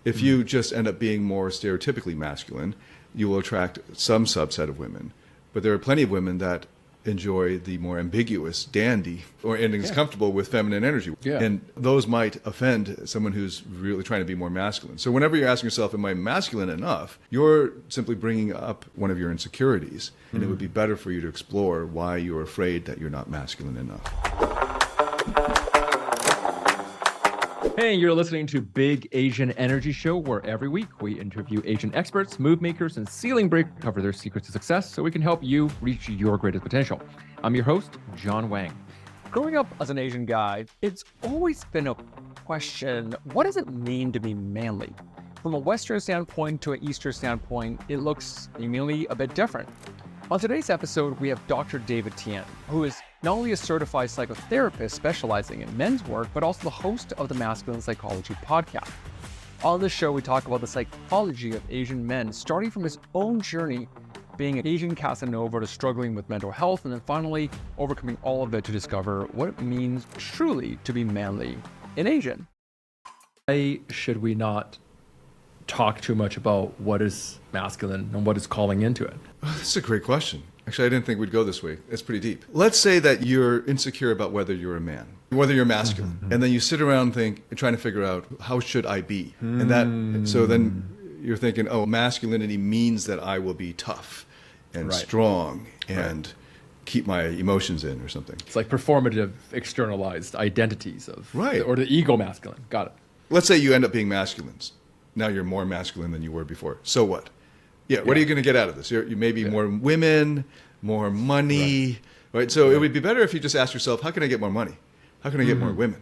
If you just end up being more stereotypically masculine, you will attract some subset of women. But there are plenty of women that enjoy the more ambiguous dandy and is comfortable with feminine energy. Yeah. And those might offend someone who's really trying to be more masculine. So whenever you're asking yourself, am I masculine enough? You're simply bringing up one of your insecurities. And it would be better for you to explore why you're afraid that you're not masculine enough. Hey, you're listening to Big Asian Energy Show, where every week we interview Asian experts, move makers, and ceiling breakers, cover their secrets to success so we can help you reach your greatest potential. I'm your host, John Wang. Growing up as an Asian guy, it's always been a question, what does it mean to be manly? From a Western standpoint to an Eastern standpoint, it looks seemingly a bit different. On today's episode, we have Dr. David Tian, who is not only a certified psychotherapist specializing in men's work, but also the host of the Masculine Psychology podcast. On this show, we talk about the psychology of Asian men, starting from his own journey being an Asian Casanova to struggling with mental health, and then finally overcoming all of it to discover what it means truly to be manly in Asian. Why should we not talk too much about what is masculine and what is calling into it? That's a great question. Actually, I didn't think we'd go this way. It's pretty deep. Let's say that you're insecure about whether you're a man, whether you're masculine, and then you sit around trying to figure out, how should I be? So then you're thinking, oh, masculinity means that I will be tough and strong and keep my emotions in or something. It's like performative, externalized identities of, Right. or the ego masculine. Got it. Let's say you end up being masculines. Now you're more masculine than you were before. So what? What are you going to get out of this? You may be more women, more money, right? So it would be better if you just ask yourself, how can I get more money? How can I get more women?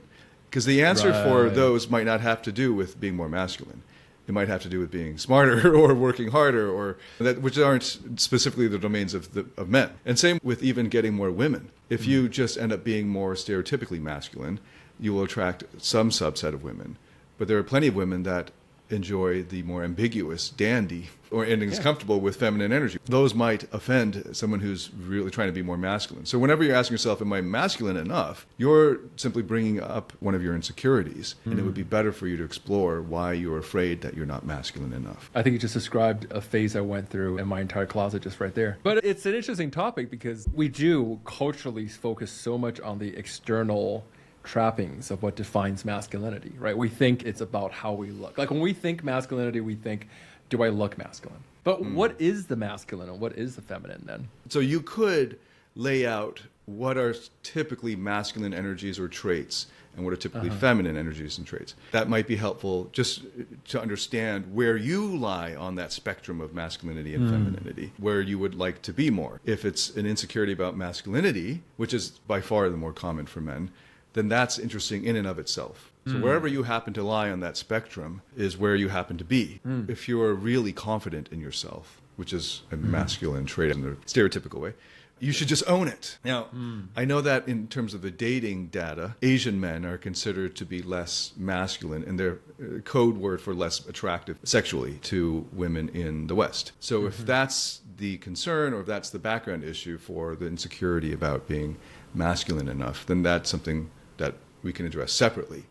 Because the answer for those might not have to do with being more masculine. It might have to do with being smarter or working harder, or that, which aren't specifically the domains of men. And same with even getting more women. If you just end up being more stereotypically masculine, you will attract some subset of women. But there are plenty of women that enjoy the more ambiguous dandy and is comfortable with feminine energy. Those might offend someone who's really trying to be more masculine. So whenever you're asking yourself, am I masculine enough? You're simply bringing up one of your insecurities. And it would be better for you to explore why you're afraid that you're not masculine enough. I think you just described a phase I went through in my entire closet just right there. But it's an interesting topic because we do culturally focus so much on the external trappings of what defines masculinity, right? We think it's about how we look. Like when we think masculinity, we think, do I look masculine? But what is the masculine and what is the feminine then? So you could lay out what are typically masculine energies or traits and what are typically feminine energies and traits. That might be helpful just to understand where you lie on that spectrum of masculinity and femininity, where you would like to be more. If it's an insecurity about masculinity, which is by far the more common for men, then that's interesting in and of itself. So wherever you happen to lie on that spectrum is where you happen to be. If you're really confident in yourself, which is a masculine trait in the stereotypical way, you should just own it. Now, I know that in terms of the dating data, Asian men are considered to be less masculine, and they're code word for less attractive sexually to women in the West. So if that's the concern, or if that's the background issue for the insecurity about being masculine enough, then that's something that we can address separately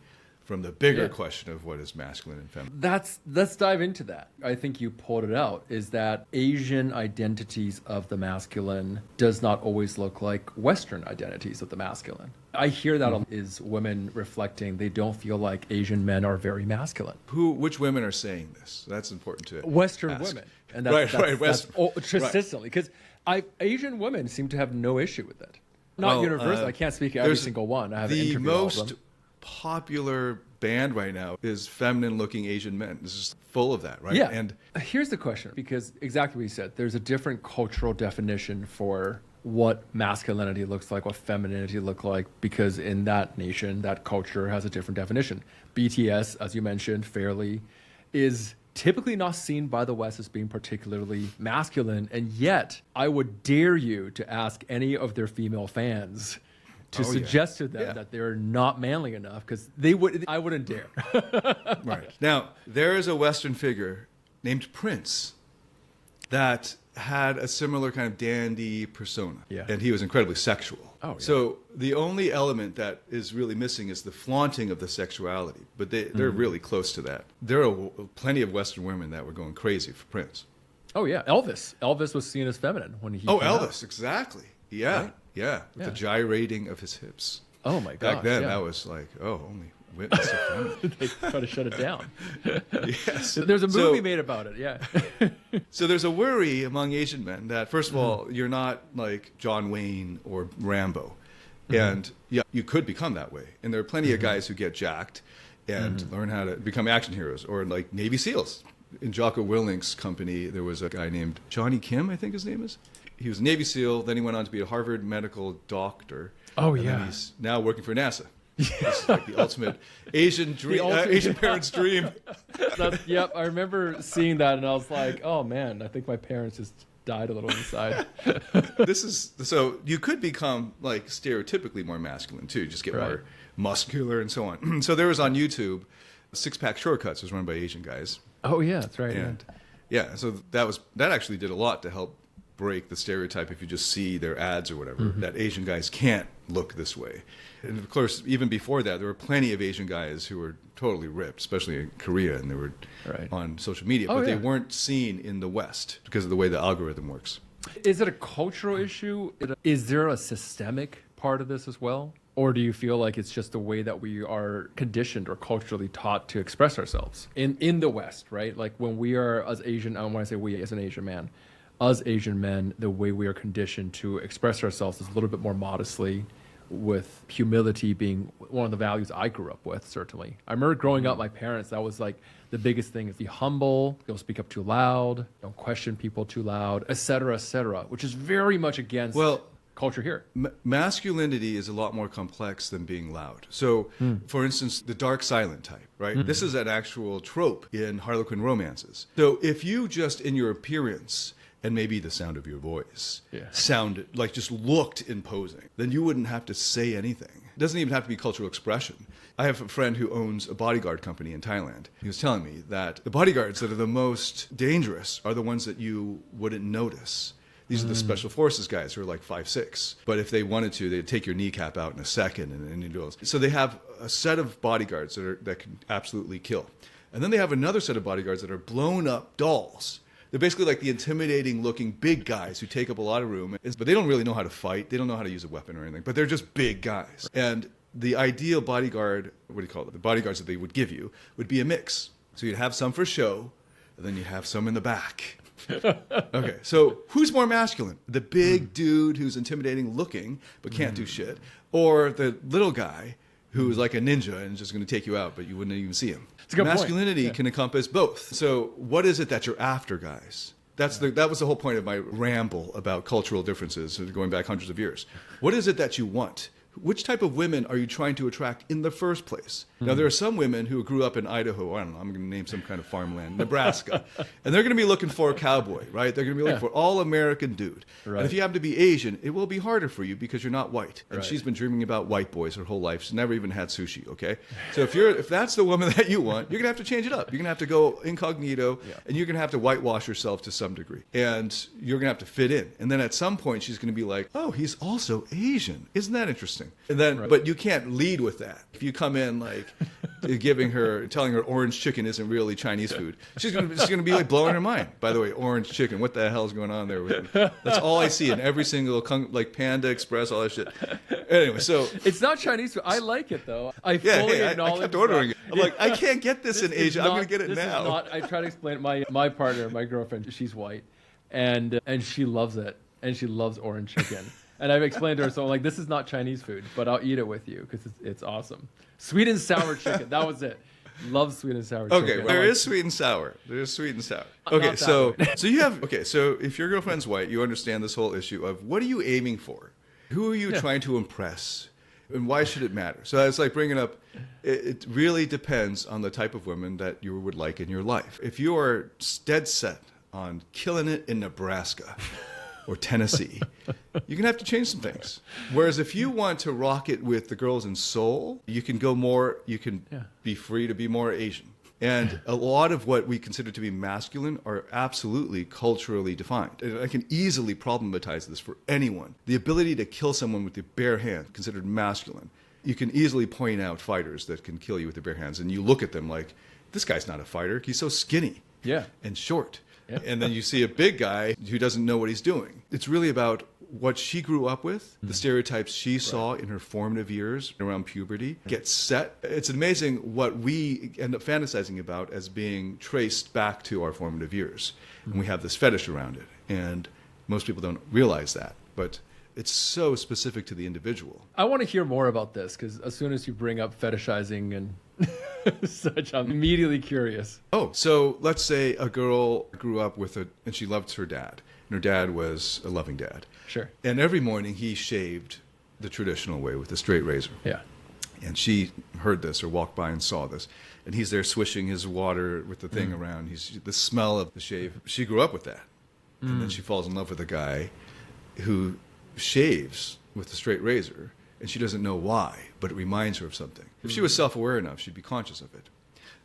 from the bigger question of what is masculine and feminine. Let's dive into that. I think you pulled it out, is that Asian identities of the masculine does not always look like Western identities of the masculine. I hear that is women reflecting they don't feel like Asian men are very masculine. Which women are saying this? That's important to Western ask. women. And that's Western. Consistently. Because Asian women seem to have no issue with it. Not universal. I can't speak every single one. I have an interview all of them. The most popular band right now is feminine-looking Asian men. This is full of that, right? Yeah. And here's the question, because exactly what you said, there's a different cultural definition for what masculinity looks like, what femininity look like, because in that nation, that culture has a different definition. BTS, as you mentioned, fairly, is typically not seen by the West as being particularly masculine, and yet I would dare you to ask any of their female fans to suggest to them that they're not manly enough, because I wouldn't dare. Right. Now, there is a Western figure named Prince that had a similar kind of dandy persona. Yeah. And he was incredibly sexual. Oh, yeah. So the only element that is really missing is the flaunting of the sexuality. But they're really close to that. There are plenty of Western women that were going crazy for Prince. Oh yeah, Elvis. Elvis was seen as feminine when he. Oh, came out. Elvis, exactly. Yeah, Right? yeah. With the gyrating of his hips. Oh my gosh. Back then, yeah. that was like, oh, only women so feminine. They try to shut it down. Yes. There's a movie So- made about it. Yeah. So there's a worry among Asian men that, first of all, you're not like John Wayne or Rambo. And yeah, you could become that way. And there are plenty of guys who get jacked and learn how to become action heroes, or like Navy SEALs. In Jocko Willink's company, there was a guy named Johnny Kim, I think his name is. He was a Navy SEAL. Then he went on to be a Harvard medical doctor. Oh, and then yeah. he's now working for NASA. This is like the ultimate Asian dream, ultimate- Asian parent's dream. Yep. I remember seeing that, and I was like, oh man, I think my parents just died a little inside. This is so you could become like stereotypically more masculine too, just get Right. more muscular and so on. So there was on YouTube, Six Pack Shortcuts was run by Asian guys, Oh yeah, that's right. and yeah, so that actually did a lot to help break the stereotype. If you just see their ads or whatever, that Asian guys can't look this way. And of course, even before that, there were plenty of Asian guys who were totally ripped, especially in Korea, and they were Right. on social media, Oh, but yeah. they weren't seen in the West because of the way the algorithm works. Is it a cultural issue? Is there a systemic part of this as well? Or do you feel like it's just the way that we are conditioned or culturally taught to express ourselves in the West, right? Like when we are as Asian, when I say we as an Asian man, us Asian men, the way we are conditioned to express ourselves is a little bit more modestly, with humility being one of the values I grew up with, certainly. I remember growing up, my parents, that was like the biggest thing is be humble, don't speak up too loud, don't question people too loud, et cetera, which is very much against Well, culture here. Masculinity is a lot more complex than being loud. So, for instance, the dark silent type, right? This is an actual trope in Harlequin romances. So if you just in your appearance and maybe the sound of your voice sounded like just looked imposing, then you wouldn't have to say anything. It doesn't even have to be cultural expression. I have a friend who owns a bodyguard company in Thailand. He was telling me that the bodyguards that are the most dangerous are the ones that you wouldn't notice. These are the special forces guys who are like 5'6". But if they wanted to, they'd take your kneecap out in a second and you do. So they have a set of bodyguards that can absolutely kill. And then they have another set of bodyguards that are blown up dolls. They're basically like the intimidating looking big guys who take up a lot of room, but they don't really know how to fight. They don't know how to use a weapon or anything, but they're just big guys. And the ideal bodyguard, what do you call it? The bodyguards that they would give you would be a mix. So you'd have some for show, and then you have some in the back. Okay, so who's more masculine? The big dude who's intimidating looking but can't do shit, or the little guy who's like a ninja and is just going to take you out, but you wouldn't even see him? It's a good point. Masculinity can encompass both. So what is it that you're after, guys? That was the whole point of my ramble about cultural differences going back hundreds of years. What is it that you want? Which type of women are you trying to attract in the first place? Now, there are some women who grew up in Idaho, I don't know, I'm going to name some kind of farmland, Nebraska, and they're going to be looking for a cowboy, right? They're going to be looking for all-American dude. Right. And if you happen to be Asian, it will be harder for you because you're not white. And Right. she's been dreaming about white boys her whole life. She's never even had sushi, okay? So if that's the woman that you want, you're going to have to change it up. You're going to have to go incognito, and you're going to have to whitewash yourself to some degree. And you're going to have to fit in. And then at some point, she's going to be like, oh, he's also Asian. Isn't that interesting? And then, but you can't lead with that. If you come in like telling her orange chicken isn't really Chinese food, she's gonna be like blowing her mind. By the way, orange chicken, what the hell is going on there with me? That's all I see in every single like Panda Express, all that shit. Anyway, so It's not Chinese food. I like it though. I yeah, fully hey, I acknowledge kept ordering it. that. I'm like, I can't get this in This is Asia. I'm gonna not- get it this is now. not- I try to explain it. My partner, my girlfriend, she's white, and she loves it, and she loves orange chicken. And I've explained to her, so I'm like, this is not Chinese food, but I'll eat it with you because it's awesome. Sweet and sour chicken. That was it. Love sweet and sour chicken. Okay, there is sweet and sour. There's sweet and sour. Not Okay, that so way. so if your girlfriend's white, you understand this whole issue of what are you aiming for? Who are you trying to impress? And why should it matter? So it's like bringing up, it really depends on the type of women that you would like in your life. If you are dead set on killing it in Nebraska or Tennessee, you're going to have to change some things. Whereas if you want to rock it with the girls in Seoul, you can go more, you can be free to be more Asian. And a lot of what we consider to be masculine are absolutely culturally defined. And I can easily problematize this for anyone. The ability to kill someone with the bare hand, considered masculine. You can easily point out fighters that can kill you with their bare hands, and you look at them like, this guy's not a fighter. He's so skinny and short. Yeah. And then you see a big guy who doesn't know what he's doing. It's really about what she grew up with, the stereotypes she saw in her formative years around puberty get set. It's amazing what we end up fantasizing about as being traced back to our formative years. And we have this fetish around it. And most people don't realize that. But it's so specific to the individual. I want to hear more about this because as soon as you bring up fetishizing and such, I'm immediately curious. Oh, so let's say a girl grew up and she loved her dad. And her dad was a loving dad. Sure. And every morning he shaved the traditional way with a straight razor. Yeah. And she heard this or walked by and saw this. And he's there swishing his water with the thing around. The smell of the shave. She grew up with that. And then she falls in love with a guy who shaves with a straight razor. And she doesn't know why, but it reminds her of something. If she was self-aware enough, she'd be conscious of it.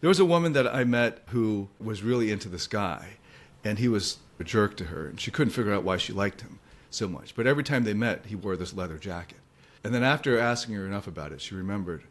There was a woman that I met who was really into this guy. And he was a jerk to her. And she couldn't figure out why she liked him so much. But every time they met, he wore this leather jacket. And then after asking her enough about it, she remembered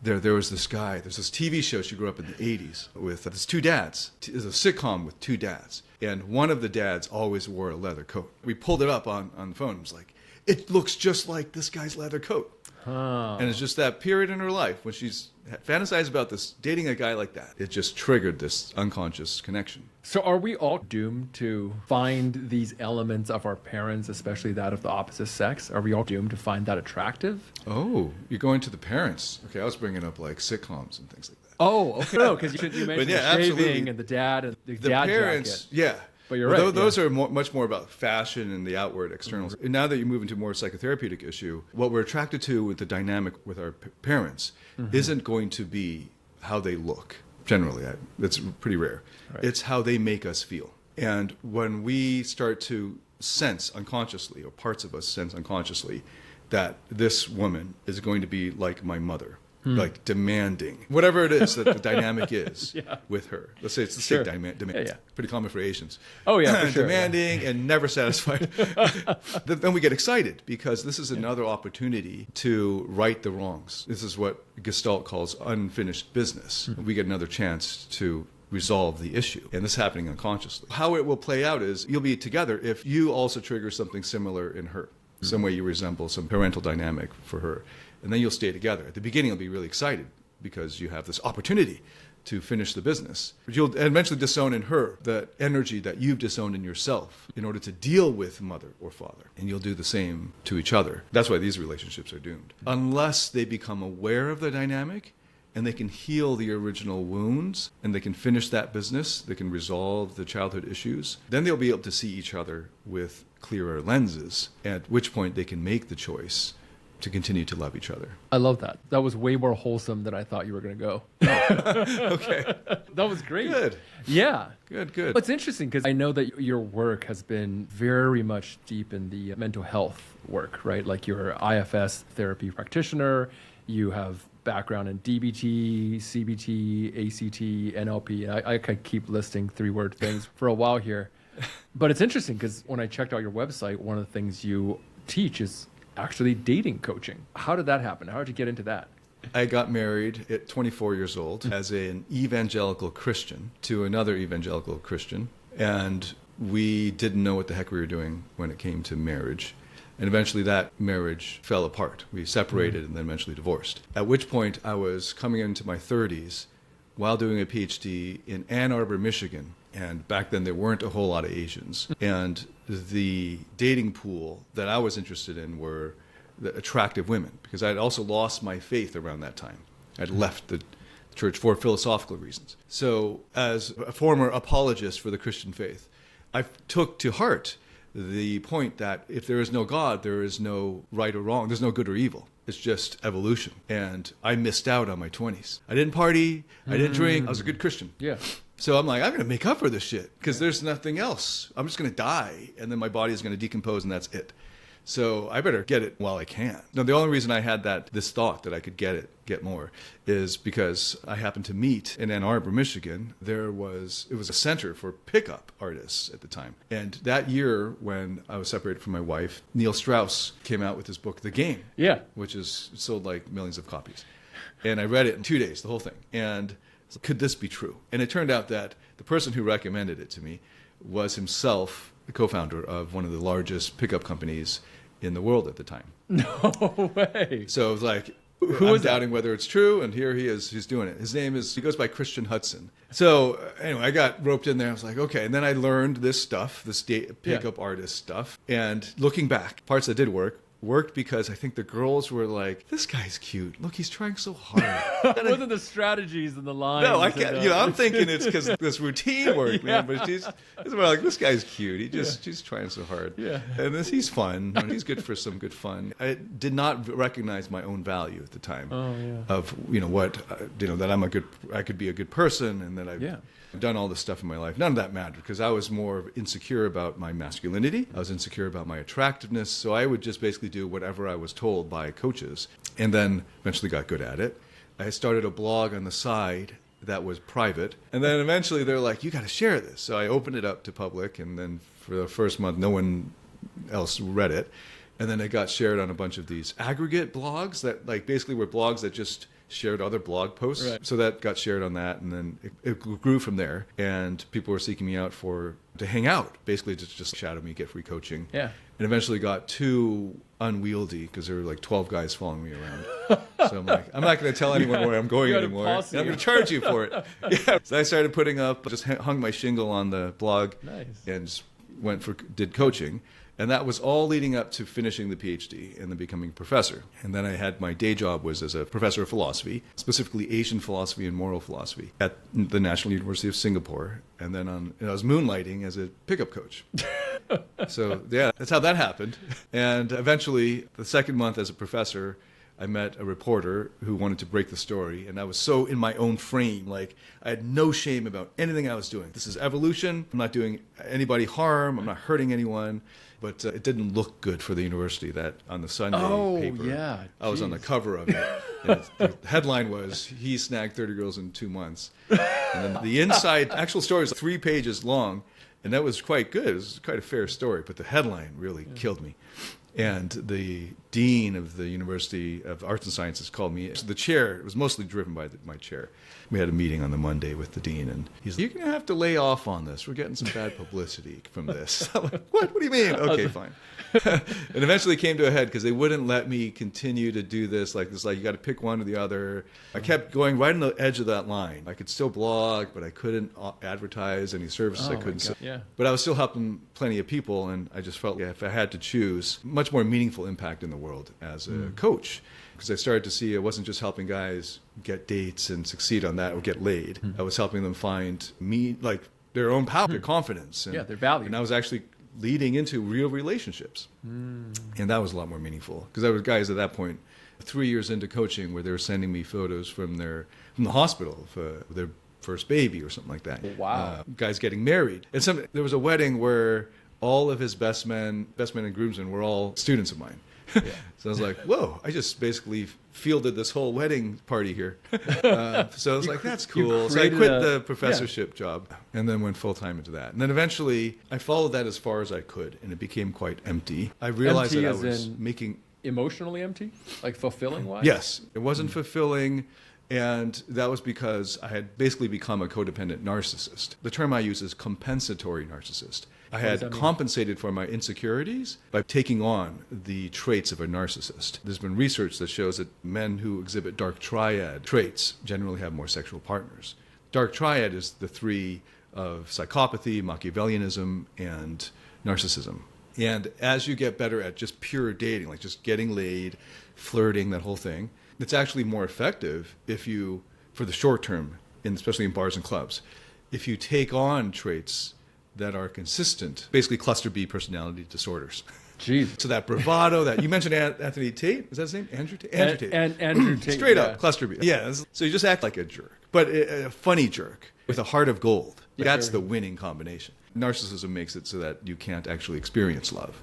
there was this guy, there's this TV show she grew up in the 80s with these two dads. There's a sitcom with two dads. And one of the dads always wore a leather coat. We pulled it up on the phone. It was like, it looks just like this guy's leather coat. Huh. And it's just that period in her life when she's fantasized about this, dating a guy like that. It just triggered this unconscious connection. So are we all doomed to find these elements of our parents, especially that of the opposite sex? Are we all doomed to find that attractive? Oh, you're going to the parents. Okay, I was bringing up like sitcoms and things like that. Oh, okay. No, because you mentioned yeah, the shaving absolutely. and the dad and the The dad parents, jacket. yeah. But you're Well, right, Those are much more about fashion and the outward externals. And now that you move into more psychotherapeutic issue, what we're attracted to with the dynamic with our parents isn't going to be how they look. Generally, that's pretty rare. Right. It's how they make us feel. And when we start to sense unconsciously, or parts of us sense unconsciously, that this woman is going to be like my mother, like demanding, whatever it is that the dynamic is with her. Let's say it's the Sure. same demand. Yeah. Pretty common for Asians. Oh, yeah, for sure, Demanding and never satisfied. Then we get excited because this is another opportunity to right the wrongs. This is what Gestalt calls unfinished business. We get another chance to resolve the issue. And this is happening unconsciously. How it will play out is you'll be together if you also trigger something similar in her. Some way you resemble some parental dynamic for her. And then you'll stay together. At the beginning, you'll be really excited because you have this opportunity to finish the business. But you'll eventually disown in her the energy that you've disowned in yourself in order to deal with mother or father. And you'll do the same to each other. That's why these relationships are doomed. Unless they become aware of the dynamic and they can heal the original wounds and they can finish that business, they can resolve the childhood issues, then they'll be able to see each other with clearer lenses, at which point they can make the choice to continue to love each other. I love that. That was way more wholesome than I thought you were going to go. Okay. That was great. Good. Yeah. Good. It's interesting because I know that your work has been very much deep in the mental health work, right? Like you're an IFS therapy practitioner. You have background in DBT, CBT, ACT, NLP. I could keep listing 3-word things for a while here. But it's interesting because when I checked out your website, one of the things you teach is actually dating coaching. How did that happen? How did you get into that? I got married at 24 years old as an evangelical Christian to another evangelical Christian. And we didn't know what the heck we were doing when it came to marriage. And eventually that marriage fell apart. We separated and then eventually divorced. At which point I was coming into my 30s while doing a PhD in Ann Arbor, Michigan. And back then there weren't a whole lot of Asians. And the dating pool that I was interested in were the attractive women, because I had also lost my faith around that time. I'd left the church for philosophical reasons. So as a former apologist for the Christian faith, I took to heart the point that if there is no God, there is no right or wrong. There's no good or evil. It's just evolution. And I missed out on my 20s. I didn't party. I didn't drink. I was a good Christian. Yeah. So I'm like, I'm going to make up for this shit because there's nothing else. I'm just going to die. And then my body is going to decompose and that's it. So I better get it while I can. Now, the only reason I had this thought that I could get more, is because I happened to meet in Ann Arbor, Michigan. It was a center for pickup artists at the time. And that year, when I was separated from my wife, Neil Strauss came out with his book, The Game, Yeah. which is sold like millions of copies. And I read it in 2 days, the whole thing. And could this be true? And it turned out that the person who recommended it to me was himself the co-founder of one of the largest pickup companies in the world at the time. No way. So it was like, Who I'm was that? doubting whether it's true, and here he is, he's doing it. He goes by Christian Hudson. So anyway, I got roped in there. I was like, okay. And then I learned this stuff, pickup artist stuff. And looking back, parts that did worked because I think the girls were like, this guy's cute. Look, he's trying so hard. What are the strategies and the lines? No, I can't. I'm thinking it's because this routine work, man. But it's more like, this guy's cute. She's trying so hard. Yeah. And he's fun. And he's good for some good fun. I did not recognize my own value at the time. Oh, yeah. Of that I could be a good person, and that I've done all this stuff in my life. None of that mattered because I was more insecure about my masculinity. I was insecure about my attractiveness. So I would just basically do whatever I was told by coaches, and then eventually got good at it. I started a blog on the side that was private, and then eventually they're like, you got to share this. So I opened it up to public, and then for the first month no one else read it, and then it got shared on a bunch of these aggregate blogs that basically were blogs that just shared other blog posts. Right. So that got shared on that, and then it grew from there, and people were seeking me out to hang out, basically to just shadow me, get free coaching. Yeah. And eventually got too unwieldy because there were like 12 guys following me around. So I'm like, I'm not going to tell anyone where I'm going You got a anymore. And posse. I'm going to charge you for it. Yeah. So I started putting up, just hung my shingle on the blog. Nice. And just did coaching. And that was all leading up to finishing the PhD and then becoming a professor. And then I had my day job was as a professor of philosophy, specifically Asian philosophy and moral philosophy at the National University of Singapore. And then I was moonlighting as a pickup coach. So yeah, that's how that happened. And eventually, the second month as a professor, I met a reporter who wanted to break the story, and I was so in my own frame, like I had no shame about anything I was doing. This is evolution. I'm not doing anybody harm. I'm not hurting anyone. But it didn't look good for the university that on the Sunday paper, yeah, I was on the cover of it. And the headline was, he snagged 30 girls in 2 months. And then the inside, actual story was 3 pages long, and that was quite good. It was quite a fair story, but the headline really killed me. And the dean of the University of Arts and Sciences called me. So the chair, it was mostly driven by my chair. We had a meeting on the Monday with the dean, and he's like, you're going to have to lay off on this. We're getting some bad publicity from this. I'm like, what? What do you mean? Okay, fine. And eventually it came to a head because they wouldn't let me continue to do this. Like you got to pick one or the other. I kept going right on the edge of that line. I could still blog, but I couldn't advertise any services. I couldn't. Yeah. But I was still helping plenty of people, and I just felt like if I had to choose, much more meaningful impact in the world as a coach. Because I started to see I wasn't just helping guys get dates and succeed on that or get laid. I was helping them find their own power, their confidence, and their value. And I was actually leading into real relationships, and that was a lot more meaningful. Because there were guys at that point, 3 years into coaching, where they were sending me photos from the hospital for their first baby or something like that. Wow. Guys getting married, and there was a wedding where all of his best men and groomsmen were all students of mine. So I was like, whoa, I just basically fielded this whole wedding party here. So I was like, that's cool. So I quit the professorship job and then went full-time into that. And then eventually I followed that as far as I could, and it became quite empty. I realized Empty that I as was in making... Emotionally empty? Like fulfilling wise? Yes, it wasn't fulfilling. And that was because I had basically become a codependent narcissist. The term I use is compensatory narcissist. I had compensated for my insecurities by taking on the traits of a narcissist. There's been research that shows that men who exhibit dark triad traits generally have more sexual partners. Dark triad is the 3 of psychopathy, Machiavellianism, and narcissism. And as you get better at just pure dating, like just getting laid, flirting, that whole thing, it's actually more effective if you, for the short term, especially in bars and clubs, if you take on traits that are consistent, basically cluster B personality disorders. Jeez. So that bravado, that you mentioned Anthony Tate, is that his name? Andrew Tate? Andrew Tate. And Andrew Tate. Straight up, cluster B. Yeah, so you just act like a jerk, but a funny jerk with a heart of gold. That's the winning combination. Narcissism makes it so that you can't actually experience love.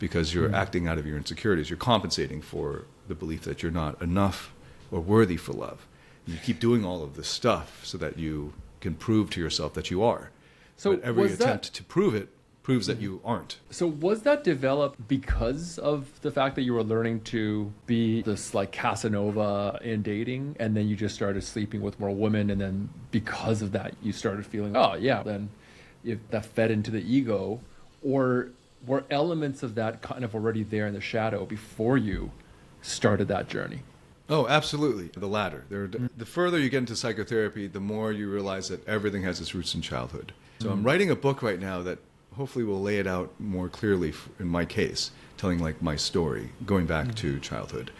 because you're acting out of your insecurities. You're compensating for the belief that you're not enough or worthy for love. And you keep doing all of this stuff so that you can prove to yourself that you are. So but every was attempt to prove it proves that you aren't. So was that developed because of the fact that you were learning to be this like Casanova in dating, and then you just started sleeping with more women, and then because of that you started feeling, oh yeah, then if that fed into the ego? Or were elements of that kind of already there in the shadow before you started that journey? Oh, absolutely. The latter. The further you get into psychotherapy, the more you realize that everything has its roots in childhood. So I'm writing a book right now that hopefully will lay it out more clearly in my case, telling like my story, going back to childhood.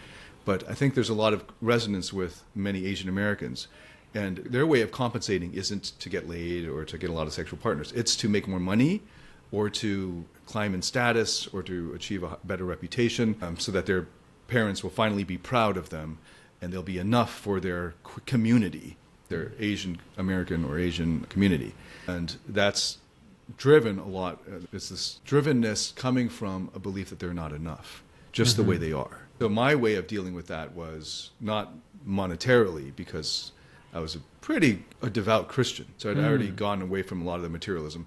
But I think there's a lot of resonance with many Asian Americans. And their way of compensating isn't to get laid or to get a lot of sexual partners. It's to make more money or to climb in status or to achieve a better reputation so that their parents will finally be proud of them and they'll be enough for their community, their Asian American or Asian community. And that's driven a lot. It's this drivenness coming from a belief that they're not enough, just the way they are. So my way of dealing with that was not monetarily, because I was a devout Christian. So I'd already gone away from a lot of the materialism.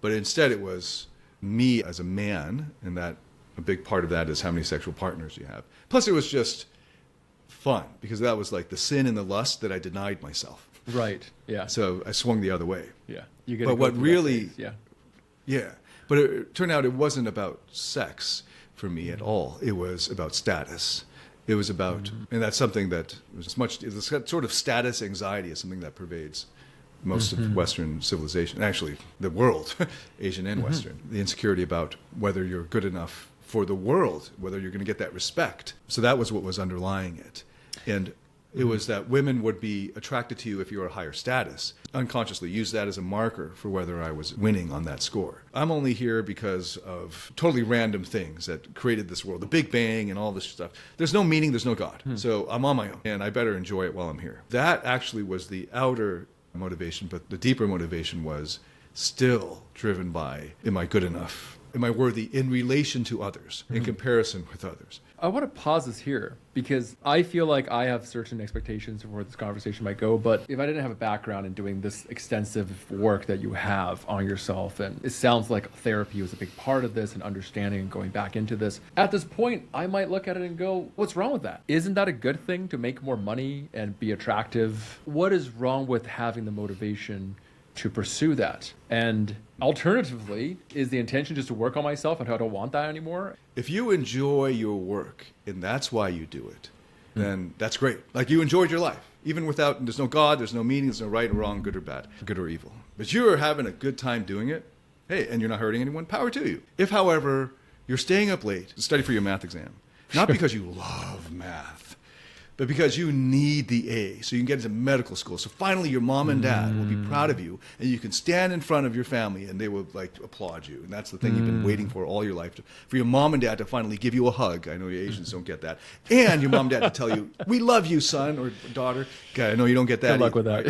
But instead it was me as a man, and that a big part of that is how many sexual partners you have. Plus it was just fun, because that was like the sin and the lust that I denied myself. Right. Yeah. So I swung the other way. Yeah. You get. But what really, yeah. Yeah. But it turned out it wasn't about sex for me at all. It was about status. It was about, and that's something that was this sort of status anxiety is something that pervades most of Western civilization, actually the world, Asian and Western. The insecurity about whether you're good enough for the world, whether you're going to get that respect. So that was what was underlying it. And it was that women would be attracted to you if you were a higher status. Unconsciously use that as a marker for whether I was winning on that score. I'm only here because of totally random things that created this world, the Big Bang and all this stuff. There's no meaning, there's no God. So I'm on my own, and I better enjoy it while I'm here. That actually was the outer motivation, but the deeper motivation was still driven by, am I good enough? Am I worthy in relation to others, in comparison with others? I want to pause this here because I feel like I have certain expectations of where this conversation might go. But if I didn't have a background in doing this extensive work that you have on yourself, and it sounds like therapy was a big part of this and understanding and going back into this, at this point, I might look at it and go, what's wrong with that? Isn't that a good thing to make more money and be attractive? What is wrong with having the motivation to pursue that? And alternatively, is the intention just to work on myself and I don't want that anymore? If you enjoy your work and that's why you do it, then that's great. Like you enjoyed your life, even without, there's no God, there's no meaning, there's no right or wrong, good or bad, good or evil. But you're having a good time doing it, hey, and you're not hurting anyone, power to you. If, however, you're staying up late to study for your math exam, not because you love math, but because you need the A so you can get into medical school. So finally your mom and dad will be proud of you and you can stand in front of your family and they will like applaud you. And that's the thing you've been waiting for all your life, for your mom and dad to finally give you a hug. I know you Asians don't get that. And your mom and dad to tell you, we love you, son or daughter. God, I know you don't get that. Good luck with that.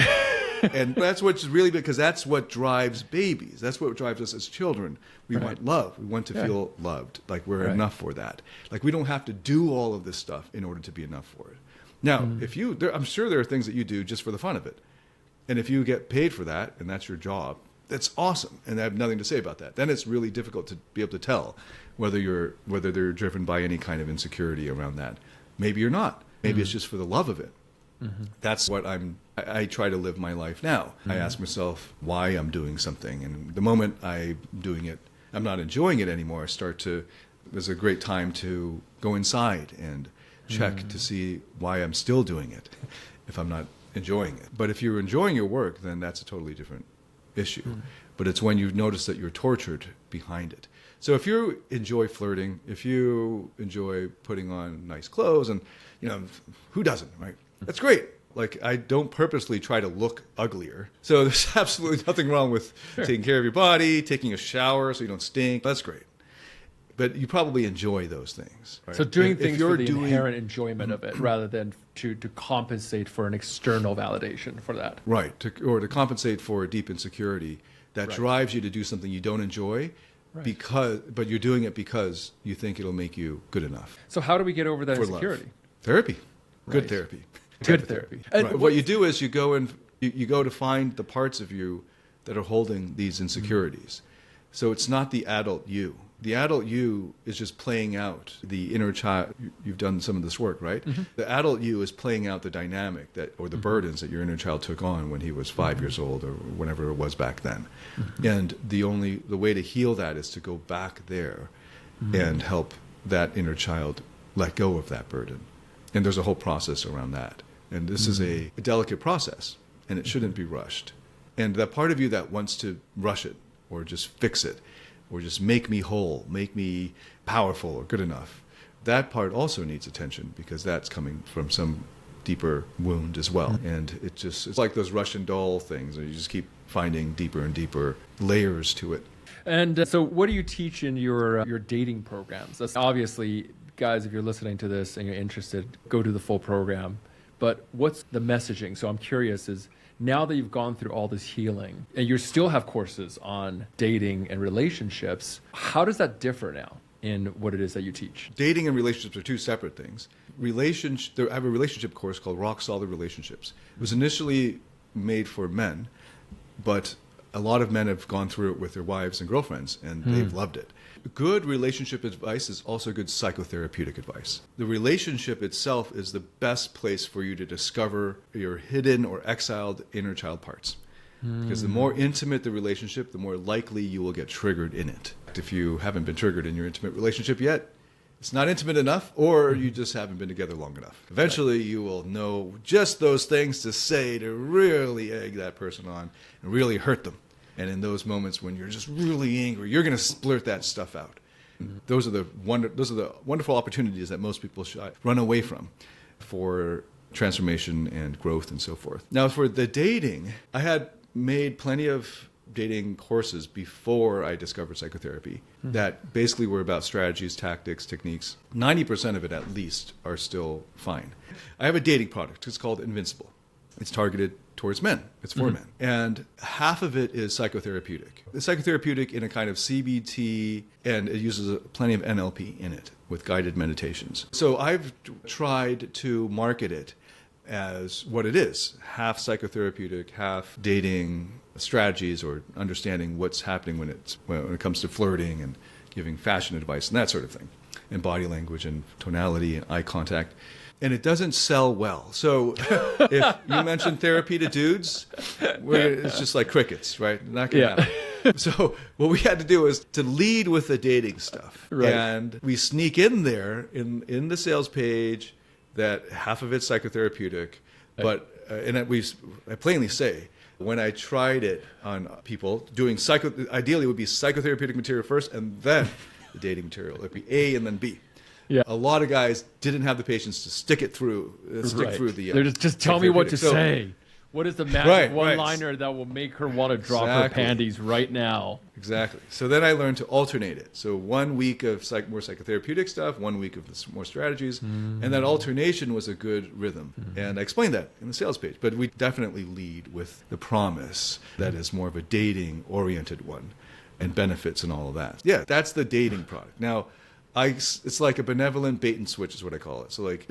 And that's what's really, because that's what drives babies. That's what drives us as children. We want love. We want to feel loved, like we're enough for that. Like we don't have to do all of this stuff in order to be enough for it. Now, I'm sure there are things that you do just for the fun of it. And if you get paid for that and that's your job, that's awesome. And I have nothing to say about that. Then it's really difficult to be able to tell whether they're driven by any kind of insecurity around that. Maybe you're not. Maybe it's just for the love of it. That's what I try to live my life now. I ask myself why I'm doing something. And the moment I'm doing it, I'm not enjoying it anymore. There's a great time to go inside and check to see why I'm still doing it if I'm not enjoying it. But if you're enjoying your work, then that's a totally different issue. But it's when you notice that you're tortured behind it. So if you enjoy flirting, if you enjoy putting on nice clothes, and who doesn't, right? That's great. Like I don't purposely try to look uglier. So there's absolutely nothing wrong with taking care of your body, taking a shower so you don't stink. That's great. But you probably enjoy those things. Right? So doing things for the inherent enjoyment of it rather than to compensate for an external validation for that. Right, or to compensate for a deep insecurity that drives you to do something you don't enjoy, but you're doing it because you think it'll make you good enough. So how do we get over that For insecurity? love. Therapy. Good Right. therapy. Good therapy. And Right. What you do is you go to find the parts of you that are holding these insecurities. So it's not the adult you. The adult you is just playing out the inner child. You've done some of this work, right? The adult you is playing out the dynamic or the burdens that your inner child took on when he was 5 years old or whenever it was back then. And the way to heal that is to go back there and help that inner child let go of that burden. And there's a whole process around that. And this is a delicate process, and it shouldn't be rushed. And that part of you that wants to rush it or just fix it or just make me whole, make me powerful or good enough, that part also needs attention because that's coming from some deeper wound as well. And it's like those Russian doll things, and you just keep finding deeper and deeper layers to it. And so what do you teach in your dating programs? That's obviously, guys, if you're listening to this and you're interested, go to the full program. But what's the messaging? So I'm curious is, now that you've gone through all this healing and you still have courses on dating and relationships, how does that differ now in what it is that you teach? Dating and relationships are two separate things. I have a relationship course called Rock Solid Relationships. It was initially made for men, but a lot of men have gone through it with their wives and girlfriends, and they've loved it. Good relationship advice is also good psychotherapeutic advice. The relationship itself is the best place for you to discover your hidden or exiled inner child parts. Because the more intimate the relationship, the more likely you will get triggered in it. If you haven't been triggered in your intimate relationship yet, it's not intimate enough, or you just haven't been together long enough. Eventually, you will know just those things to say to really egg that person on and really hurt them. And in those moments when you're just really angry, you're going to splurt that stuff out. Those are the wonderful opportunities that most people should run away from for transformation and growth and so forth. Now, for the dating, I had made plenty of dating courses before I discovered psychotherapy that basically were about strategies, tactics, techniques. 90% of it at least are still fine. I have a dating product. It's called Invincible. It's targeted towards men. It's for men. And half of it is psychotherapeutic. It's psychotherapeutic in a kind of CBT, and it uses plenty of NLP in it with guided meditations. So I've tried to market it as what it is, half psychotherapeutic, half dating strategies or understanding what's happening when it comes to flirting and giving fashion advice and that sort of thing, and body language and tonality and eye contact. And it doesn't sell well. So if you mention therapy to dudes, it's just like crickets, right? Not going to happen. So what we had to do is to lead with the dating stuff. Right. And we sneak in there in the sales page that half of it's psychotherapeutic. But I plainly say, when I tried it on people, ideally it would be psychotherapeutic material first and then the dating material. It would be A and then B. Yeah. A lot of guys didn't have the patience to stick through the. They're just tell me what to say. What is the magic one-liner that will make her want to drop her panties right now? Exactly. So then I learned to alternate it. So 1 week of more psychotherapeutic stuff, 1 week of more strategies, and that alternation was a good rhythm. And I explained that in the sales page. But we definitely lead with the promise that is more of a dating-oriented one and benefits and all of that. Yeah, that's the dating product. Now, it's like a benevolent bait and switch is what I call it. So like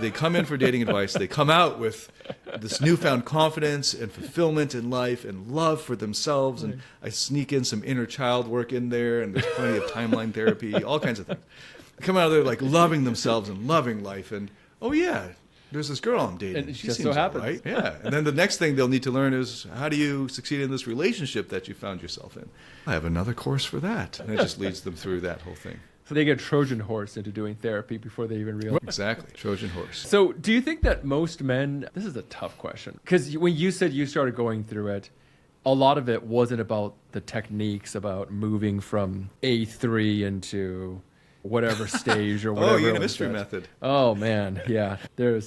they come in for dating advice. They come out with this newfound confidence and fulfillment in life and love for themselves. And I sneak in some inner child work in there, and there's plenty of timeline therapy, all kinds of things. They come out of there like loving themselves and loving life. And, oh, yeah, there's this girl I'm dating. And she just seems so happens. all right. Yeah. And then the next thing they'll need to learn is how do you succeed in this relationship that you found yourself in? I have another course for that. And it just leads them through that whole thing. So they get Trojan horse into doing therapy before they even realize. Exactly. Trojan horse. So do you think that most men, this is a tough question, because when you said you started going through it, a lot of it wasn't about the techniques, about moving from A3 into whatever stage or whatever. Oh, you mystery method. Oh, man. Yeah.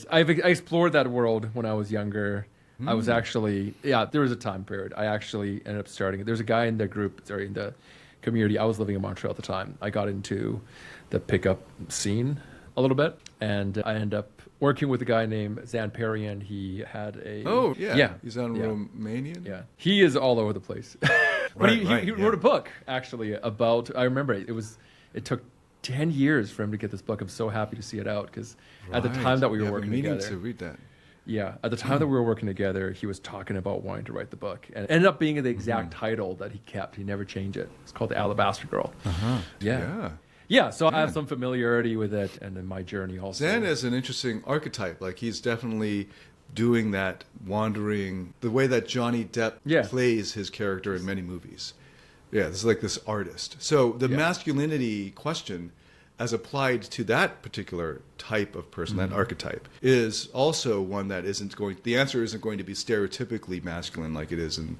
I explored that world when I was younger. I was actually, there was a time period. I actually ended up starting. There's a guy in the group, in the community. I was living in Montreal at the time. I got into the pickup scene a little bit, and I ended up working with a guy named Zan Perian. He had a... Oh, yeah. He's on Romanian? Yeah. He is all over the place. But Right, he yeah. wrote a book actually about. I remember it took 10 years for him to get this book. I'm so happy to see it out because at the time that we were I've working been meaning together. to read that. Yeah, at the time that we were working together, he was talking about wanting to write the book, and it ended up being the exact title that he kept. He never changed it. It's called The Alabaster Girl. Yeah. Yeah. So I have some familiarity with it, and in my journey also. Zen is an interesting archetype. Like he's definitely doing that wandering, the way that Johnny Depp plays his character in many movies. Yeah, this is like this artist. So the masculinity question, as applied to that particular type of person, that archetype, is also one that the answer isn't going to be stereotypically masculine like it is in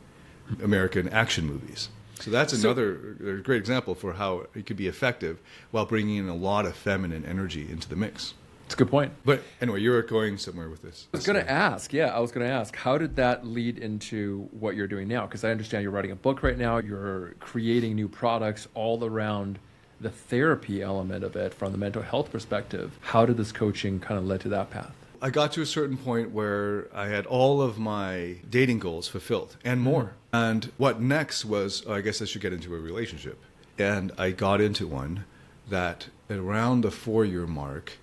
American action movies. So that's another great example for how it could be effective while bringing in a lot of feminine energy into the mix. It's a good point. But anyway, you're going somewhere with this. I was going to ask, how did that lead into what you're doing now? Because I understand you're writing a book right now, you're creating new products all around the therapy element of it from the mental health perspective. How did this coaching kind of lead to that path? I got to a certain point where I had all of my dating goals fulfilled and more. And what next was, I guess I should get into a relationship. And I got into one that at around the 4-year mark,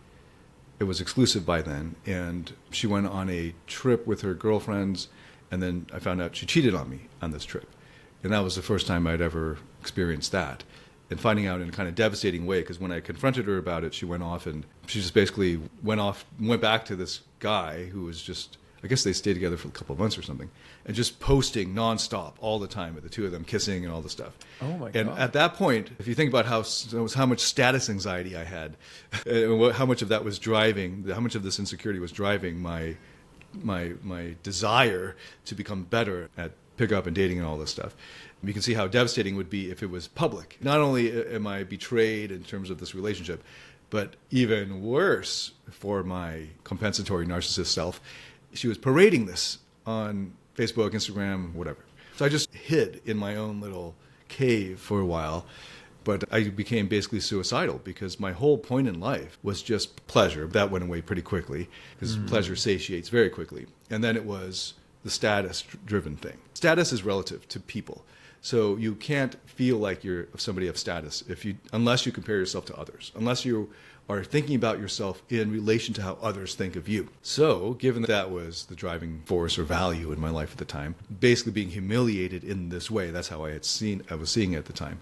it was exclusive by then. And she went on a trip with her girlfriends. And then I found out she cheated on me on this trip. And that was the first time I'd ever experienced that. And finding out in a kind of devastating way, because when I confronted her about it, she went off and she just basically went back to this guy who was just, I guess they stayed together for a couple of months or something, and just posting nonstop all the time with the two of them kissing and all this stuff. Oh my God. And at that point, if you think about how much status anxiety I had, and how much of that was driving, how much of this insecurity was driving my desire to become better at pickup and dating and all this stuff. You can see how devastating it would be if it was public. Not only am I betrayed in terms of this relationship, but even worse for my compensatory narcissist self, she was parading this on Facebook, Instagram, whatever. So I just hid in my own little cave for a while, but I became basically suicidal because my whole point in life was just pleasure. That went away pretty quickly because pleasure satiates very quickly. And then it was the status-driven thing. Status is relative to people. So you can't feel like you're somebody of status unless you compare yourself to others, unless you are thinking about yourself in relation to how others think of you. So given that was the driving force or value in my life at the time, basically being humiliated in this way, that's how I was seeing it at the time,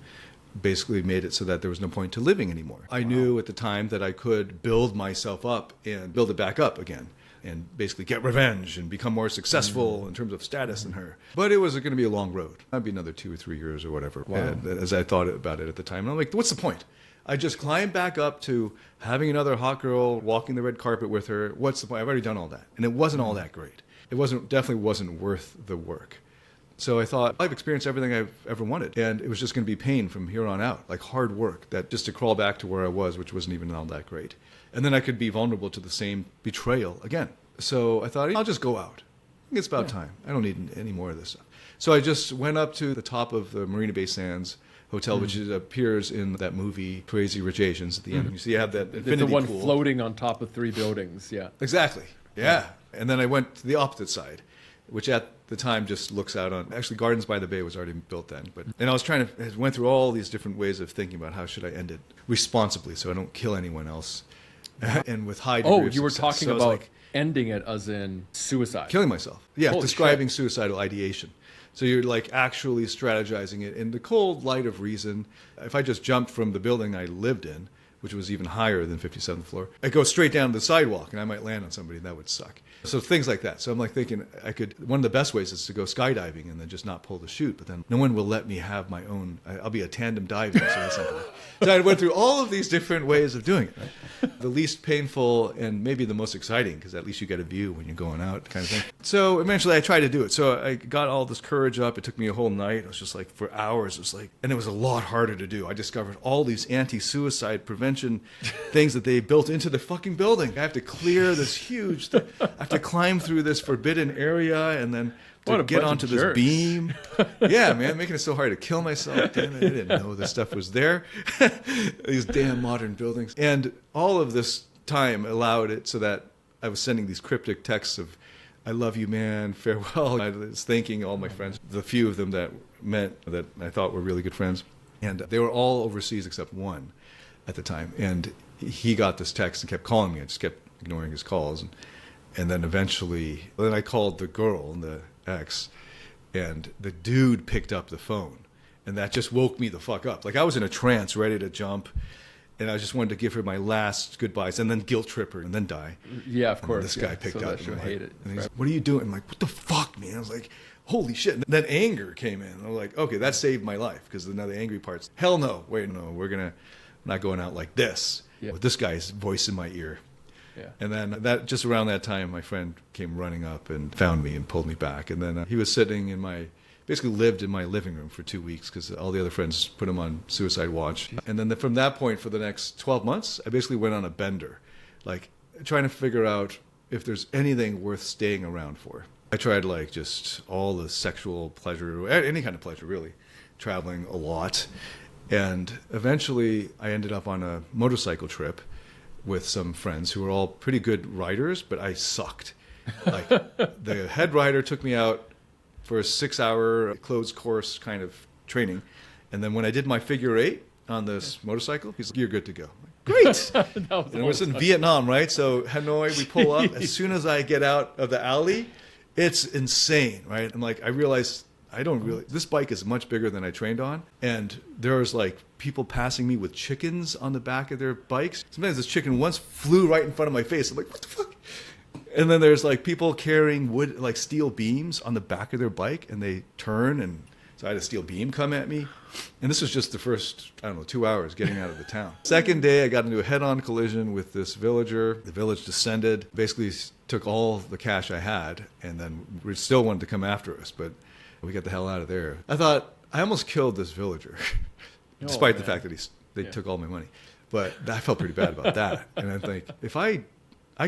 basically made it so that there was no point to living anymore. I knew at the time that I could build myself up and build it back up again, and basically get revenge and become more successful in terms of status than her. But it was going to be a long road. That'd be another 2 or 3 years or whatever, as I thought about it at the time. And I'm like, what's the point? I just climbed back up to having another hot girl, walking the red carpet with her. What's the point? I've already done all that. And it wasn't all that great. It definitely wasn't worth the work. So I thought, I've experienced everything I've ever wanted. And it was just going to be pain from here on out, like hard work, that just to crawl back to where I was, which wasn't even all that great. And then I could be vulnerable to the same betrayal again. So I thought, I'll just go out. It's about time. I don't need any more of this stuff. So I just went up to the top of the Marina Bay Sands Hotel, which appears in that movie Crazy Rich Asians at the end. You see, you have that infinity It's the one pool. floating on top of 3 buildings, yeah. Exactly. Yeah. And then I went to the opposite side, which at the time just looks out on, actually Gardens by the Bay was already built then. And I was went through all these different ways of thinking about how should I end it responsibly so I don't kill anyone else and with high degree of You were success. talking So I was about like, ending it as in suicide. killing myself. Yeah, Holy describing shit. suicidal ideation. So you're like actually strategizing it in the cold light of reason. If I just jumped from the building I lived in, which was even higher than 57th floor, I'd go straight down the sidewalk and I might land on somebody and that would suck. So things like that. So I'm like thinking one of the best ways is to go skydiving and then just not pull the chute, but then no one will let me have my own, I'll be a tandem diver or something. So I went through all of these different ways of doing it. Right? The least painful and maybe the most exciting, because at least you get a view when you're going out kind of thing. So eventually I tried to do it. So I got all this courage up. It took me a whole night. It was just like for hours. It was like, and it was a lot harder to do. I discovered all these anti-suicide prevention things that they built into the fucking building. I have to clear this huge thing. I have to climb through this forbidden area and then to get onto this beam. Yeah, man, making it so hard to kill myself. Damn it, I didn't know this stuff was there. These damn modern buildings. And all of this time allowed it so that I was sending these cryptic texts of, I love you, man, farewell. I was thanking all my friends, the few of them that met that I thought were really good friends. And they were all overseas except one at the time. And he got this text and kept calling me. I just kept ignoring his calls. And then eventually, then I called the girl, the ex, and the dude picked up the phone. And that just woke me the fuck up. Like I was in a trance, ready to jump. And I just wanted to give her my last goodbyes and then guilt trip her and then die. Yeah, of course. This guy picked up. That she'll hate it. And he's like, what are you doing? I'm like, what the fuck, man? I was like, holy shit. And then anger came in. I was like, okay, that saved my life. Because now the angry part's, hell no. Wait, no, we're not going out like this. Yeah. With this guy's voice in my ear. Yeah. And then just around that time, my friend came running up and found me and pulled me back. And then he was sitting basically lived in my living room for 2 weeks because all the other friends put him on suicide watch. And then from that point, for the next 12 months, I basically went on a bender, like trying to figure out if there's anything worth staying around for. I tried like just all the sexual pleasure, any kind of pleasure really, traveling a lot. And eventually I ended up on a motorcycle trip with some friends who were all pretty good riders, but I sucked. Like the head rider took me out for a 6-hour closed course kind of training. And then when I did my figure 8 on this motorcycle, he's like, you're good to go. Like, great. And it was in Vietnam, right? So Hanoi, we pull up. As soon as I get out of the alley, it's insane, right? I'm like, I realized this bike is much bigger than I trained on. And there's like people passing me with chickens on the back of their bikes. Sometimes this chicken once flew right in front of my face. I'm like, what the fuck? And then there's like people carrying wood, like steel beams on the back of their bike, and they turn, and so I had a steel beam come at me. And this was just the first, 2 hours getting out of the town. Second day, I got into a head-on collision with this villager. The village descended, basically took all the cash I had, and then we still wanted to come after us, but we got the hell out of there. I thought, I almost killed this villager, despite the fact that they took all my money. But I felt pretty bad about that. And I think, if I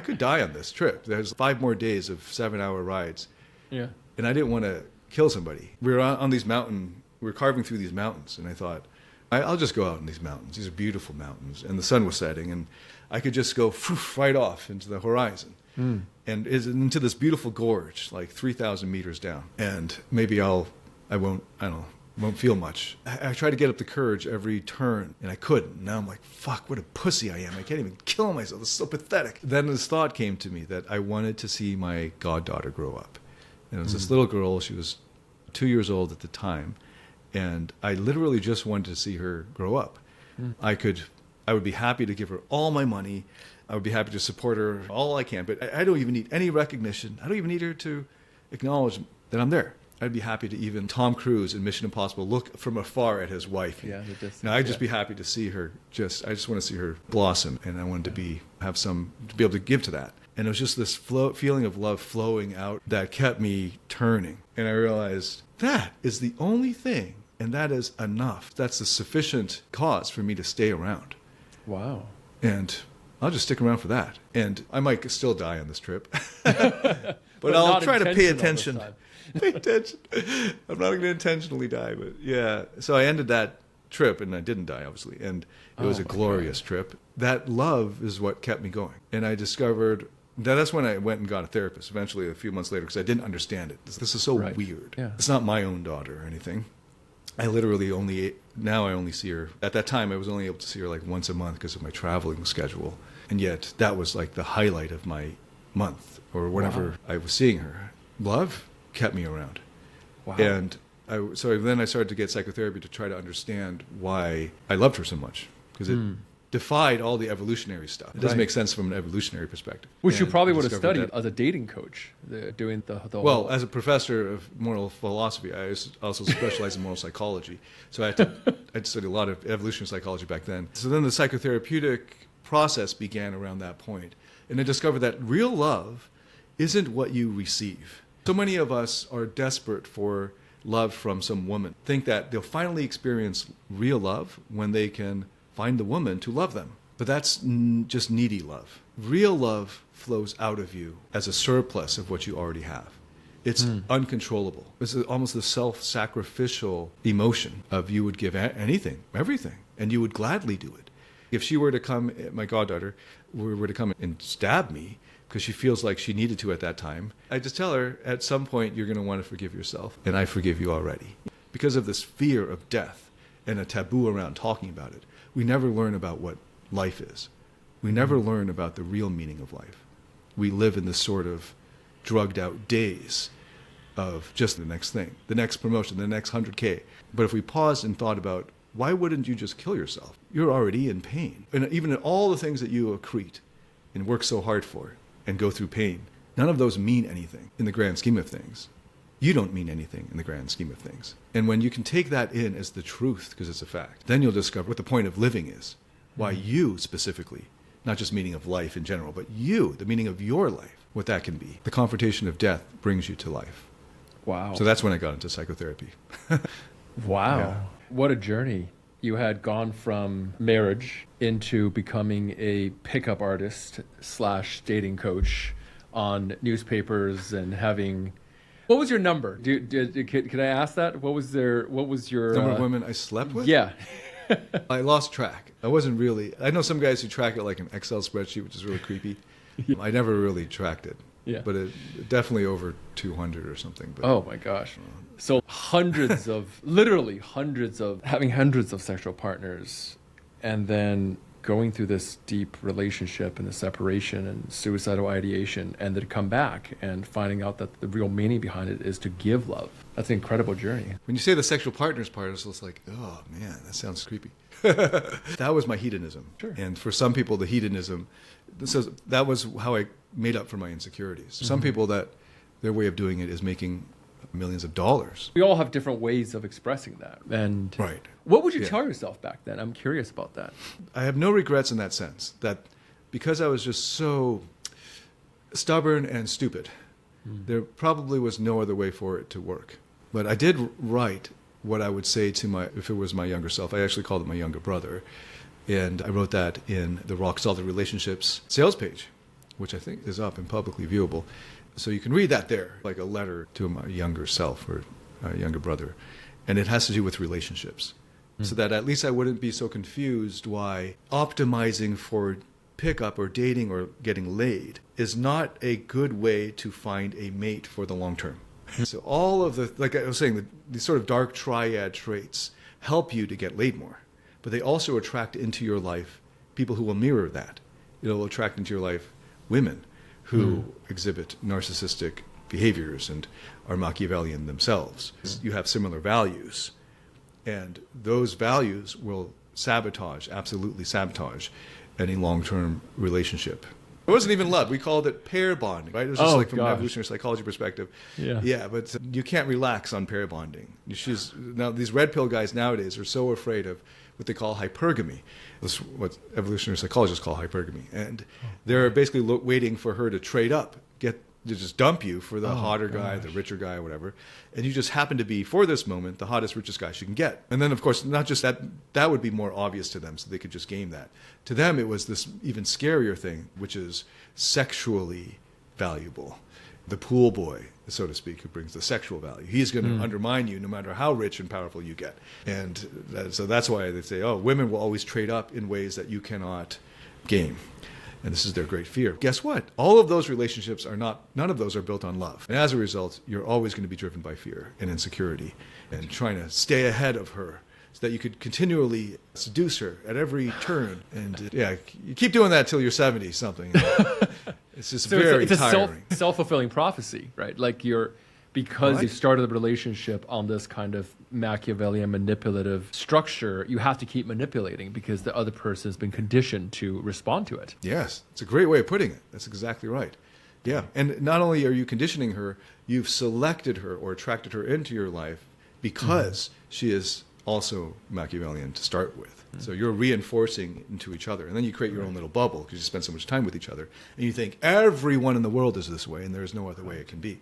could die on this trip. There's 5 more days of 7-hour rides. Yeah. And I didn't want to kill somebody. We were on these we were carving through these mountains, and I thought, I'll just go out in these mountains. These are beautiful mountains. And the sun was setting, and I could just go right off into the horizon. And into this beautiful gorge, like 3,000 meters down. And maybe I won't feel much. I tried to get up the courage every turn, and I couldn't. Now I'm like, fuck, what a pussy I am. I can't even kill myself. This is so pathetic. Then this thought came to me that I wanted to see my goddaughter grow up. And it was this little girl. She was 2 years old at the time. And I literally just wanted to see her grow up. I would be happy to give her all my money. I would be happy to support her all I can. But I don't even need any recognition. I don't even need her to acknowledge that I'm there. I'd be happy to even Tom Cruise in Mission Impossible look from afar at his wife. Yeah, I'd just be happy to see her. I just want to see her blossom, and I wanted to be able to give to that. And it was just this feeling of love flowing out that kept me turning. And I realized that is the only thing, and that is enough. That's a sufficient cause for me to stay around. Wow. And I'll just stick around for that. And I might still die on this trip, but I'll try to pay attention. Pay attention. I'm not going to intentionally die, but yeah. So I ended that trip, and I didn't die, obviously, and it was a glorious trip. That love is what kept me going. And I discovered that's when I went and got a therapist eventually a few months later, because I didn't understand it. This is so weird. Yeah. It's not my own daughter or anything. I literally now I only see her. At that time, I was only able to see her like once a month because of my traveling schedule. And yet that was like the highlight of my month or whenever I was seeing her. Love kept me around. Wow. And then I started to get psychotherapy to try to understand why I loved her so much, because it defied all the evolutionary stuff. It doesn't make sense from an evolutionary perspective. Which you probably would have studied as a dating coach, doing the Well, as a professor of moral philosophy, I also specialized in moral psychology. So I studied a lot of evolutionary psychology back then. So then the psychotherapeutic process began around that point. And I discovered that real love isn't what you receive. So many of us are desperate for love from some woman, think that they'll finally experience real love when they can find the woman to love them. But that's just needy love. Real love flows out of you as a surplus of what you already have. It's uncontrollable. It's almost the self-sacrificial emotion of you would give anything, everything, and you would gladly do it. If she were to come, my goddaughter, were to come and stab me, because she feels like she needed to at that time, I just tell her, at some point, you're going to want to forgive yourself, and I forgive you already. because of this fear of death and a taboo around talking about it, we never learn about what life is. We never learn about the real meaning of life. We live in this sort of drugged out daze of just the next thing, the next promotion, the next 100K. But if we paused and thought about, why wouldn't you just kill yourself? You're already in pain. And even in all the things that you accrete and work so hard for and go through pain, none of those mean anything in the grand scheme of things. You don't mean anything in the grand scheme of things. And when you can take that in as the truth, because it's a fact, then you'll discover what the point of living is. Why you specifically, not just meaning of life in general, but you, the meaning of your life, what that can be. The confrontation of death brings you to life. Wow. So that's when I got into psychotherapy. Wow. Yeah. What a journey. You had gone from marriage into becoming a pickup artist / dating coach on newspapers and having... What was your number? Can I ask that? What was your... Number of women I slept with? Yeah. I lost track. I wasn't really... I know some guys who track it like an Excel spreadsheet, which is really creepy. I never really tracked it. Yeah. But it definitely over 200 or something. But, Oh my gosh. So having hundreds of sexual partners and then going through this deep relationship and the separation and suicidal ideation and then come back and finding out that the real meaning behind it is to give love. That's an incredible journey. when you say the sexual partners part, it's just like, oh man, that sounds creepy. That was my hedonism. Sure. And for some people, the hedonism, so that was how I made up for my insecurities. Some people, that their way of doing it is making millions of dollars. We all have different ways of expressing that. And Right. what would you Yeah. tell yourself back then? I'm curious about that. I have no regrets in that sense, that because I was just so stubborn and stupid, there probably was no other way for it to work. But I did write what I would say to if it was my younger self, I actually called it my younger brother. And I wrote that in the Rock Solid Relationships sales page, which I think is up and publicly viewable. So you can read that there, like a letter to my younger self or younger brother. And it has to do with relationships. So that at least I wouldn't be so confused why optimizing for pickup or dating or getting laid is not a good way to find a mate for the long term. So all of the, like I was saying, these sort of dark triad traits help you to get laid more, but they also attract into your life people who will mirror that. It'll attract into your life women who exhibit narcissistic behaviors and are Machiavellian themselves. You have similar values, and those values will absolutely sabotage any long-term relationship. It wasn't even love. We called it pair bonding, right? It was just like from an evolutionary psychology perspective. Yeah, but you can't relax on pair bonding. Now, these red pill guys nowadays are so afraid of what they call hypergamy. That's what evolutionary psychologists call hypergamy. And they're basically waiting for her to trade up, to just dump you for the hotter guy, the richer guy, or whatever. And you just happen to be, for this moment, the hottest, richest guy she can get. And then, of course, not just that would be more obvious to them, so they could just game that. To them, it was this even scarier thing, which is sexually valuable. The pool boy, so to speak, who brings the sexual value. He's going to undermine you no matter how rich and powerful you get. And so that's why they say, women will always trade up in ways that you cannot game. And this is their great fear. Guess what? All of those relationships none of those are built on love. And as a result, you're always going to be driven by fear and insecurity and trying to stay ahead of her so that you could continually seduce her at every turn. And you keep doing that till you're 70 something. It's just very tiring. It's a self-fulfilling prophecy, right? Like because you started the relationship on this kind of Machiavellian manipulative structure, you have to keep manipulating because the other person has been conditioned to respond to it. Yes, it's a great way of putting it. That's exactly right. Yeah, and not only are you conditioning her, you've selected her or attracted her into your life because she is also Machiavellian to start with. So you're reinforcing into each other. And then you create your own little bubble because you spend so much time with each other. And you think everyone in the world is this way and there's no other way it can be.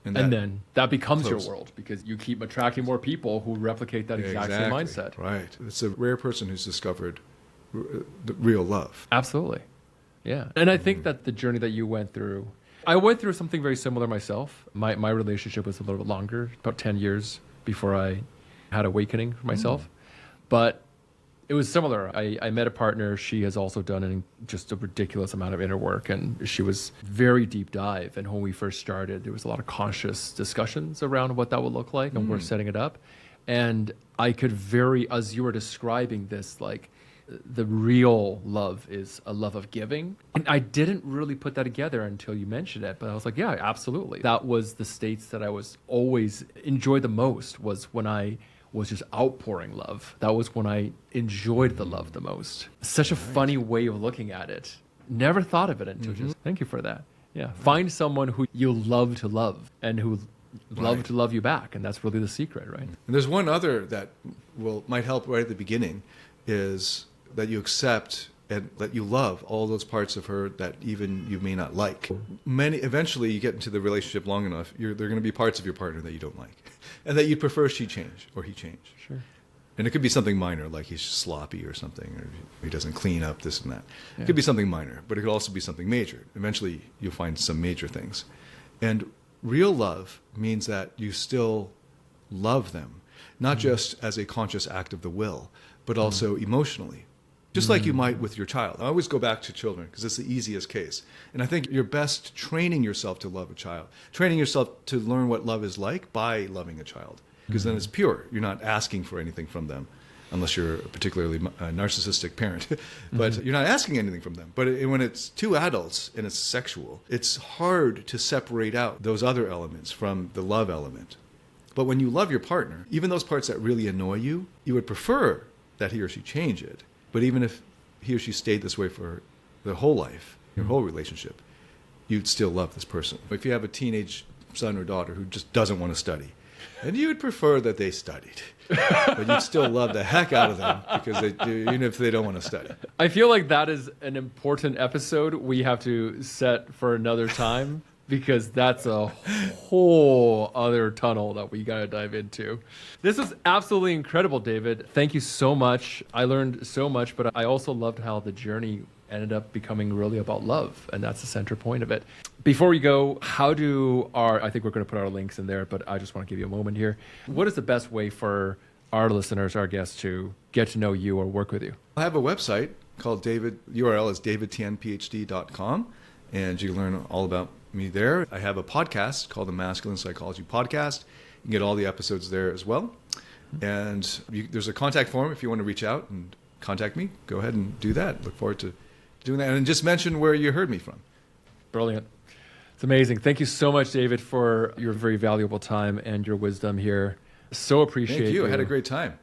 And then that becomes your world because you keep attracting more people who replicate that exact same mindset. Right. It's a rare person who's discovered the real love. Absolutely. Yeah. And I think that the journey that you went through, I went through something very similar myself. My relationship was a little bit longer, about 10 years before I had awakening for myself. But it was similar. I met a partner. She has also done just a ridiculous amount of inner work, and she was very deep dive. And when we first started, there was a lot of conscious discussions around what that would look like, and we're setting it up. And I could as you were describing this, like the real love is a love of giving. And I didn't really put that together until you mentioned it, but I was like, yeah, absolutely. That was the states that I was always enjoyed the most, was when I was just outpouring love. That was when I enjoyed the love the most. Such a funny way of looking at it. Never thought of it until just, thank you for that. Yeah. Find someone who you love to love and who love to love you back. And that's really the secret, right? And there's one other that might help right at the beginning, is that you accept and that you love all those parts of her that even you may not like. Eventually you get into the relationship long enough, there are going to be parts of your partner that you don't like and that you'd prefer she change or he change. Sure. And it could be something minor, like he's sloppy or something, or he doesn't clean up, this and that. It could be something minor, but it could also be something major. Eventually you'll find some major things. And real love means that you still love them, not just as a conscious act of the will, but also emotionally. Just like you might with your child. I always go back to children because it's the easiest case. And I think you're best training yourself to love a child, training yourself to learn what love is like by loving a child. Because then it's pure. You're not asking for anything from them, unless you're a particularly narcissistic parent. But you're not asking anything from them. But when it's two adults and it's sexual, it's hard to separate out those other elements from the love element. But when you love your partner, even those parts that really annoy you, you would prefer that he or she change it. But even if he or she stayed this way for their whole life, your whole relationship, you'd still love this person. If you have a teenage son or daughter who just doesn't want to study, and you would prefer that they studied, but you'd still love the heck out of them because they do, even if they don't want to study. I feel like that is an important episode we have to set for another time, because that's a whole other tunnel that we got to dive into. This was absolutely incredible, David. Thank you so much. I learned so much, but I also loved how the journey ended up becoming really about love, and that's the center point of it. Before we go, I think we're going to put our links in there, but I just want to give you a moment here. What is the best way for our listeners, our guests, to get to know you or work with you? I have a website called URL is davidtianphd.com, and you can learn all about me there. I have a podcast called the Masculine Psychology Podcast. You can get all the episodes there as well. And there's a contact form if you want to reach out and contact me. Go ahead and do that. Look forward to doing that. And just mention where you heard me from. Brilliant. It's amazing. Thank you so much, David, for your very valuable time and your wisdom here. So appreciate Thank you. I had a great time.